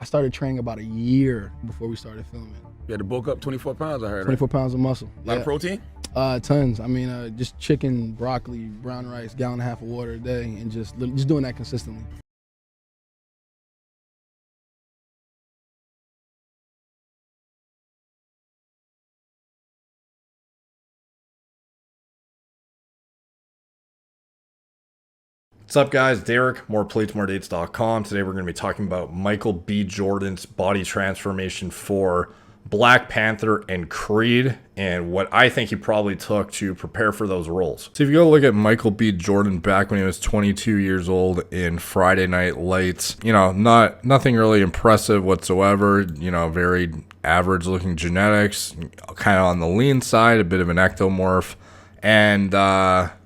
I started training about a year before we started filming. You had to bulk up 24 pounds, I heard. 24 pounds of muscle. A lot of protein? Tons. I mean, just chicken, broccoli, brown rice, gallon and a half of water a day, and just doing that consistently. What's up, guys? Derek, moreplates.moredates.com. Today we're going to be talking about Michael B. Jordan's body transformation for Black Panther and Creed, and what I think he probably took to prepare for those roles. So if you go look at Michael B. Jordan back when he was 22 years old in Friday Night Lights, you know, nothing really impressive whatsoever, you know, very average looking genetics, kind of on the lean side, a bit of an ectomorph, and,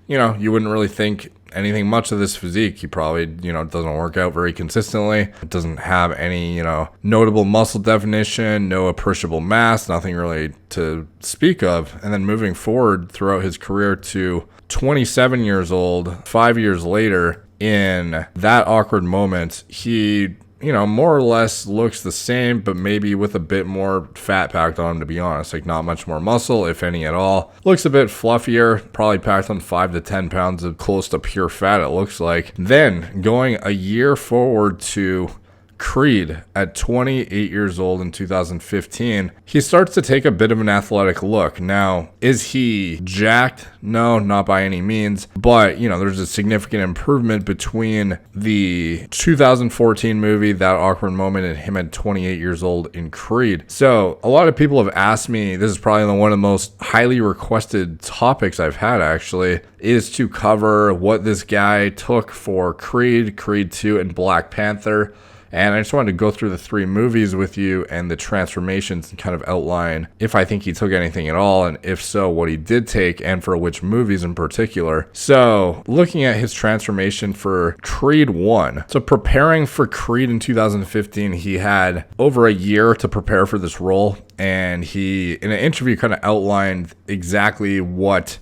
you know, you wouldn't really think anything much of this physique. He probably, you know, doesn't work out very consistently. It doesn't have any, you know, notable muscle definition, no appreciable mass, nothing really to speak of. And then moving forward throughout his career to 27 years old, 5 years later, in that awkward moment, he, you know, more or less looks the same, but maybe with a bit more fat packed on him, to be honest. Like, not much more muscle, if any at all. Looks a bit fluffier, probably packed on 5 to 10 pounds of close to pure fat, it looks like. Then, going a year forward to Creed at 28 years old in 2015, he starts to take a bit of an athletic look. Now, is he jacked? No, not by any means, but, you know, there's a significant improvement between the 2014 movie, That Awkward Moment, and him at 28 years old in Creed. So a lot of people have asked me, this is probably one of the most highly requested topics I've had, actually, is to cover what this guy took for Creed, Creed 2, and Black Panther. And I just wanted to go through the 3 movies with you and the transformations and kind of outline if I think he took anything at all, and if so, what he did take and for which movies in particular. So looking at his transformation for Creed 1. So preparing for Creed in 2015, he had over a year to prepare for this role. And he, in an interview, kind of outlined exactly what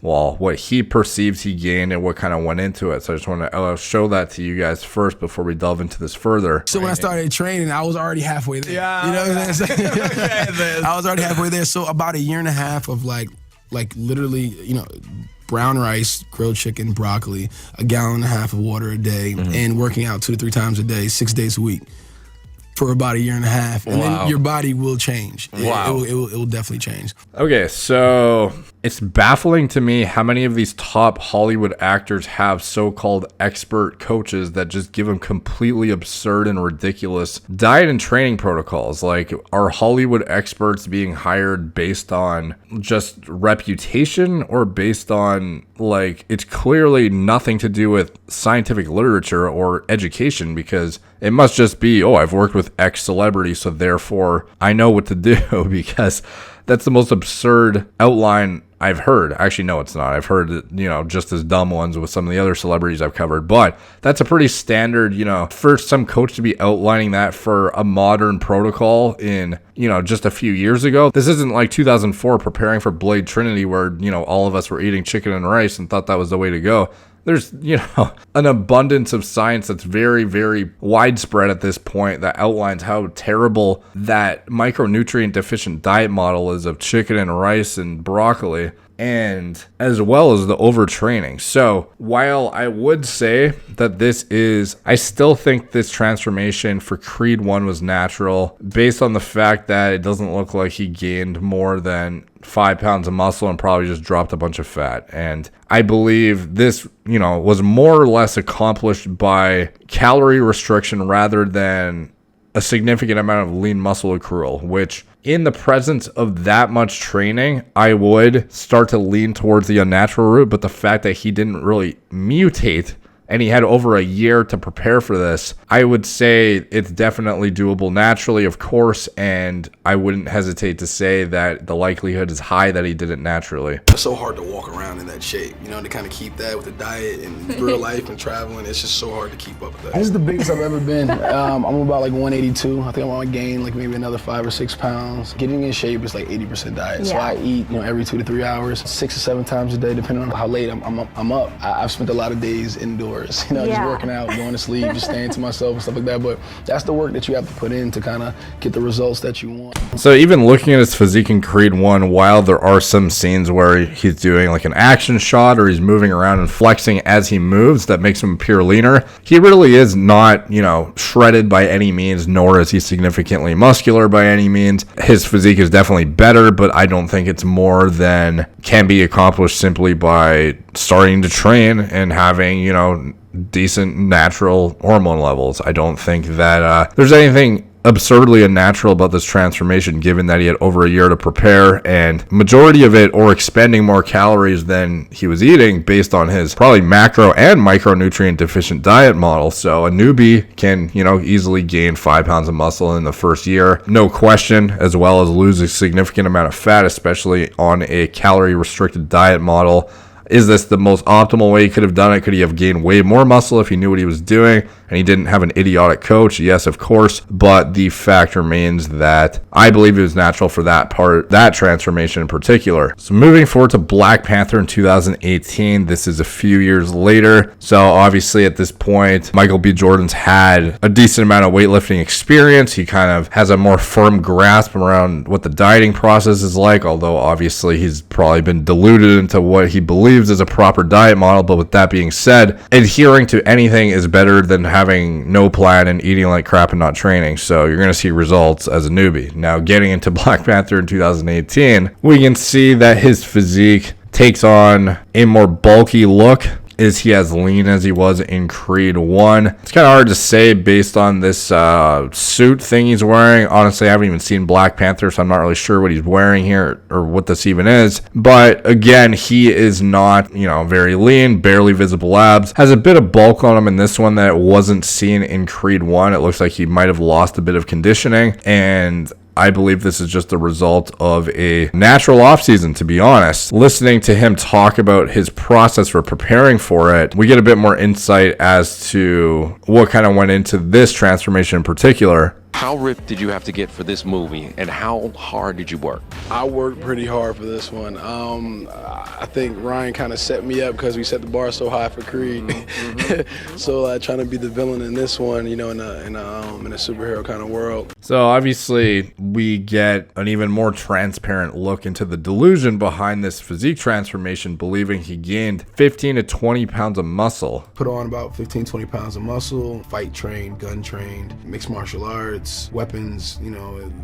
he perceives he gained and what kind of went into it. So I just want to show that to you guys first before we delve into this further. So when I started training, I was already halfway there. Yeah, you know what I'm saying? I was already halfway there. So about a year and a half of like literally, you know, brown rice, grilled chicken, broccoli, a gallon and a half of water a day, and working out 2 to 3 times a day, 6 days a week, for about a year and a half, and then your body will change. It will definitely change. Okay, so it's baffling to me how many of these top Hollywood actors have so-called expert coaches that just give them completely absurd and ridiculous diet and training protocols. Like, are Hollywood experts being hired based on just reputation, or based on, like, it's clearly nothing to do with scientific literature or education, because it must just be, oh, I've worked with X celebrity, so therefore I know what to do, because that's the most absurd outline I've heard. Actually, no, it's not. I've heard, you know, just as dumb ones with some of the other celebrities I've covered, but that's a pretty standard, you know, for some coach to be outlining that for a modern protocol in, you know, just a few years ago. This isn't like 2004 preparing for Blade Trinity, where, you know, all of us were eating chicken and rice and thought that was the way to go. There's, you know, an abundance of science that's very, very widespread at this point that outlines how terrible that micronutrient deficient diet model is of chicken and rice and broccoli, and as well as the overtraining. So while I would say that I still think this transformation for Creed 1 was natural, based on the fact that it doesn't look like he gained more than 5 pounds of muscle and probably just dropped a bunch of fat. And I believe this, you know, was more or less accomplished by calorie restriction rather than a significant amount of lean muscle accrual, which in the presence of that much training, I would start to lean towards the unnatural route. But the fact that he didn't really mutate and he had over a year to prepare for this, I would say it's definitely doable naturally, of course, and I wouldn't hesitate to say that the likelihood is high that he did it naturally. It's so hard to walk around in that shape, you know, to kind of keep that with the diet and real life and traveling. It's just so hard to keep up with that. This is the biggest I've ever been. I'm about like 182. I think I want to gain like maybe another 5 or 6 pounds. Getting in shape is like 80% diet. Yeah. So I eat, you know, every 2 to 3 hours, 6 or 7 times a day, depending on how late I'm up. I've spent a lot of days indoors. hours, just working out, going to sleep, just staying to myself and stuff like that. But that's the work that you have to put in to kind of get the results that you want. So even looking at his physique in Creed 1, while there are some scenes where he's doing like an action shot or he's moving around and flexing as he moves that makes him appear leaner, he really is not, shredded by any means, nor is he significantly muscular by any means. His physique is definitely better, but I don't think it's more than can be accomplished simply by starting to train and having, decent natural hormone levels. I don't think that there's anything absurdly unnatural about this transformation, given that he had over a year to prepare and majority of it or expending more calories than he was eating based on his probably macro and micronutrient deficient diet model. So a newbie can, easily gain 5 pounds of muscle in the first year, no question, as well as lose a significant amount of fat, especially on a calorie restricted diet model. Is this the most optimal way he could have done it? Could he have gained way more muscle if he knew what he was doing and he didn't have an idiotic coach? Yes, of course. But the fact remains that I believe it was natural for that transformation in particular. So moving forward to Black Panther in 2018, this is a few years later. So obviously at this point, Michael B. Jordan's had a decent amount of weightlifting experience. He kind of has a more firm grasp around what the dieting process is like, although obviously he's probably been deluded into what he believes is a proper diet model. But with that being said, adhering to anything is better than having no plan and eating like crap and not training. So you're going to see results as a newbie. Now, getting into Black Panther in 2018, we can see that his physique takes on a more bulky look. Is he as lean as he was in Creed 1? It's kind of hard to say based on this suit thing he's wearing. Honestly, I haven't even seen Black Panther, so I'm not really sure what he's wearing here or what this even is. But again, he is not, very lean, barely visible abs. Has a bit of bulk on him in this one that wasn't seen in Creed 1. It looks like he might have lost a bit of conditioning, and I believe this is just a result of a natural offseason, to be honest. Listening to him talk about his process for preparing for it, we get a bit more insight as to what kind of went into this transformation in particular. How ripped did you have to get for this movie, and how hard did you work? I worked pretty hard for this one. I think Ryan kind of set me up because we set the bar so high for Creed. So trying to be the villain in this one, in a superhero kind of world. So obviously we get an even more transparent look into the delusion behind this physique transformation, believing he gained 15 to 20 pounds of muscle. Put on about 15, 20 pounds of muscle, fight trained, gun trained, mixed martial arts, weapons, a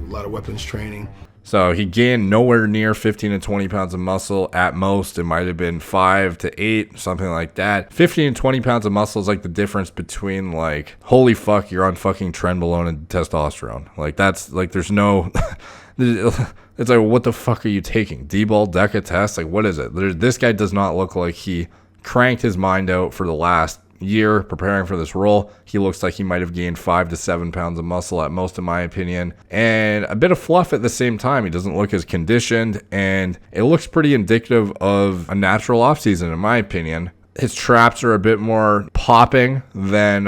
lot of weapons training. So he gained nowhere near 15 to 20 pounds of muscle. At most, it might have been 5 to 8, something like that. 15 to 20 pounds of muscle is like the difference between like, holy fuck, you're on fucking trenbolone and testosterone. Like that's like, there's no, it's like, what the fuck are you taking? D-ball, DECA test? Like, what is it? This guy does not look like he cranked his mind out for the last year preparing for this role. He looks like he might have gained 5 to 7 pounds of muscle at most, in my opinion, and a bit of fluff at the same time. He doesn't look as conditioned, and it looks pretty indicative of a natural offseason, in my opinion. His traps are a bit more popping than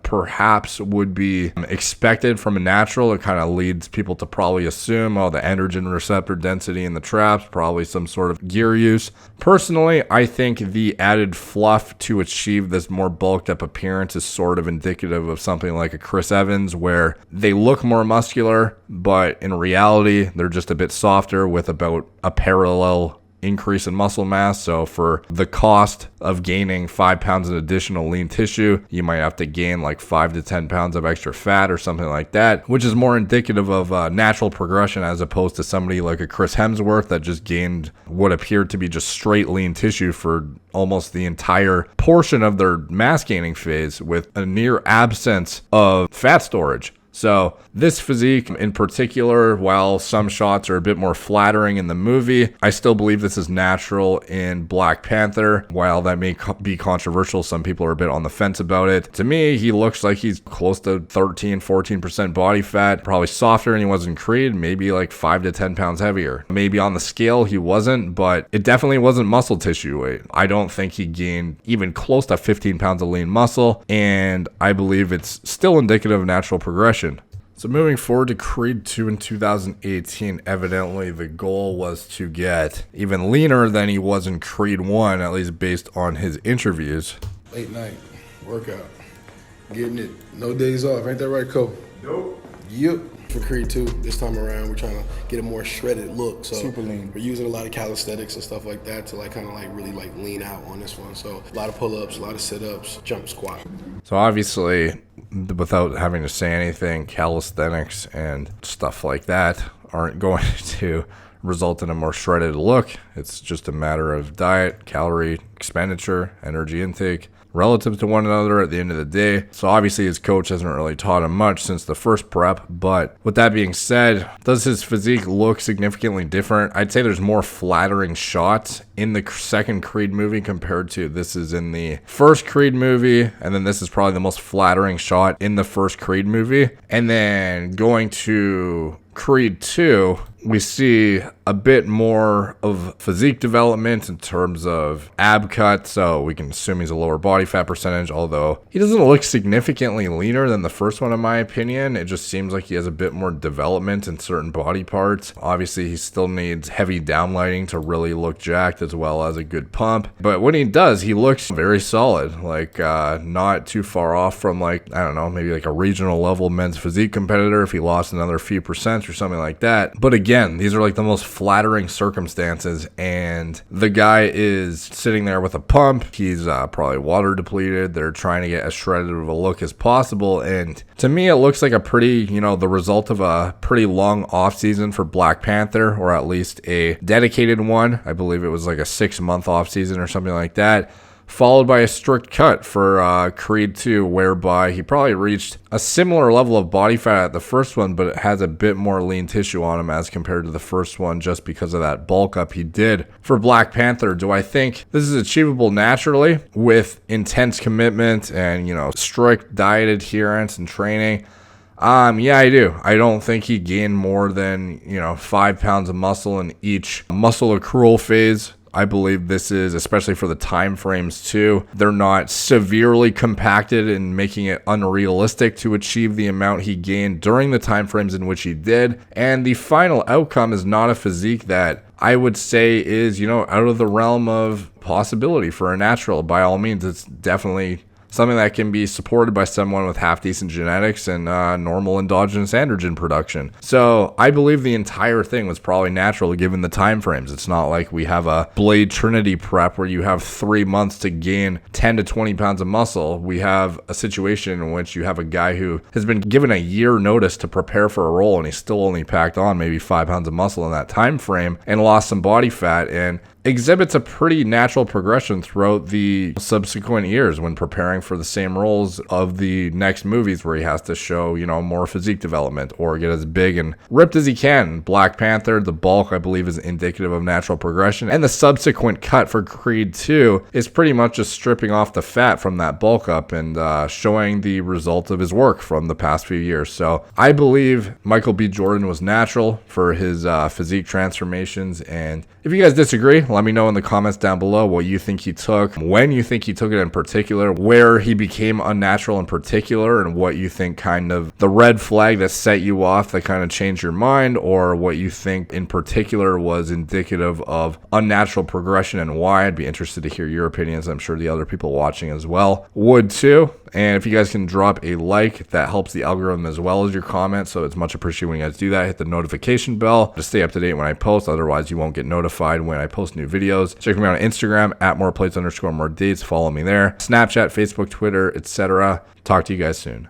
perhaps would be expected from a natural. It kind of leads people to probably assume, the androgen receptor density in the traps, probably some sort of gear use. Personally, I think the added fluff to achieve this more bulked up appearance is sort of indicative of something like a Chris Evans, where they look more muscular, but in reality, they're just a bit softer with about a parallel increase in muscle mass. So for the cost of gaining 5 pounds of additional lean tissue, you might have to gain like 5 to 10 pounds of extra fat or something like that, which is more indicative of natural progression as opposed to somebody like a Chris Hemsworth that just gained what appeared to be just straight lean tissue for almost the entire portion of their mass gaining phase with a near absence of fat storage. So this physique in particular, while some shots are a bit more flattering in the movie, I still believe this is natural in Black Panther. While that may be controversial, some people are a bit on the fence about it. To me, he looks like he's close to 13-14% body fat, probably softer than he was in Creed, maybe like 5 to 10 pounds heavier. Maybe on the scale he wasn't, but it definitely wasn't muscle tissue weight. I don't think he gained even close to 15 pounds of lean muscle, and I believe it's still indicative of natural progression. So moving forward to Creed 2 in 2018, evidently the goal was to get even leaner than he was in Creed 1, at least based on his interviews. Late night workout. Getting it. No days off. Ain't that right, Cole? Nope. Yep. For Creed 2, this time around, we're trying to get a more shredded look. So Super lean. We're using a lot of calisthenics and stuff like that to like kind of like really like lean out on this one. So a lot of pull-ups, a lot of sit-ups, jump squat. So obviously, without having to say anything, calisthenics and stuff like that aren't going to result in a more shredded look. It's just a matter of diet, calorie expenditure, energy intake, relative to one another at the end of the day. So obviously his coach hasn't really taught him much since the first prep, but with that being said, does his physique look significantly different? I'd say there's more flattering shots in the second Creed movie compared to this is in the first Creed movie, and then this is probably the most flattering shot in the first Creed movie. And then going to Creed 2, we see a bit more of physique development in terms of ab cut, so we can assume he's a lower body fat percentage, although he doesn't look significantly leaner than the first one in my opinion. It just seems like he has a bit more development in certain body parts. Obviously he still needs heavy downlighting to really look jacked, as well as a good pump, but when he does, he looks very solid, like not too far off from, like, I don't know, maybe like a regional level men's physique competitor if he lost another few percent or something like that. But again, these are like the most flattering circumstances, and the guy is sitting there with a pump. He's probably water depleted. They're trying to get as shredded of a look as possible, and to me it looks like a pretty, the result of a pretty long off season for Black Panther, or at least a dedicated one. I believe it was like a 6-month off season or something like that, followed by a strict cut for Creed 2, whereby he probably reached a similar level of body fat at the first one, but it has a bit more lean tissue on him as compared to the first one, just because of that bulk up he did. For Black Panther, do I think this is achievable naturally with intense commitment and, strict diet adherence and training? Yeah, I do. I don't think he gained more than, 5 pounds of muscle in each muscle accrual phase. I believe this is, especially for the time frames too, they're not severely compacted and making it unrealistic to achieve the amount he gained during the time frames in which he did. And the final outcome is not a physique that I would say is, out of the realm of possibility for a natural. By all means, it's definitely something that can be supported by someone with half decent genetics and normal endogenous androgen production. So I believe the entire thing was probably natural given the time frames. It's not like we have a Blade Trinity prep where you have 3 months to gain 10 to 20 pounds of muscle. We have a situation in which you have a guy who has been given a year notice to prepare for a role, and he still only packed on maybe 5 pounds of muscle in that time frame and lost some body fat, and exhibits a pretty natural progression throughout the subsequent years when preparing for the same roles of the next movies, where he has to show, more physique development or get as big and ripped as he can. Black Panther, the bulk, I believe, is indicative of natural progression, and the subsequent cut for Creed 2 is pretty much just stripping off the fat from that bulk up and showing the result of his work from the past few years. So I believe Michael B. Jordan was natural for his physique transformations, and if you guys disagree, let me know in the comments down below what you think he took, when you think he took it in particular, where he became unnatural in particular, and what you think kind of the red flag that set you off that kind of changed your mind, or what you think in particular was indicative of unnatural progression and why. I'd be interested to hear your opinions. I'm sure the other people watching as well would too. And if you guys can drop a like, that helps the algorithm as well as your comments, so it's much appreciated when you guys do that. Hit the notification bell to stay up to date when I post, otherwise you won't get notified when I post new videos. Check me out on Instagram at moreplates_more dates. Follow me there. Snapchat, Facebook, Twitter, etc. Talk to you guys soon.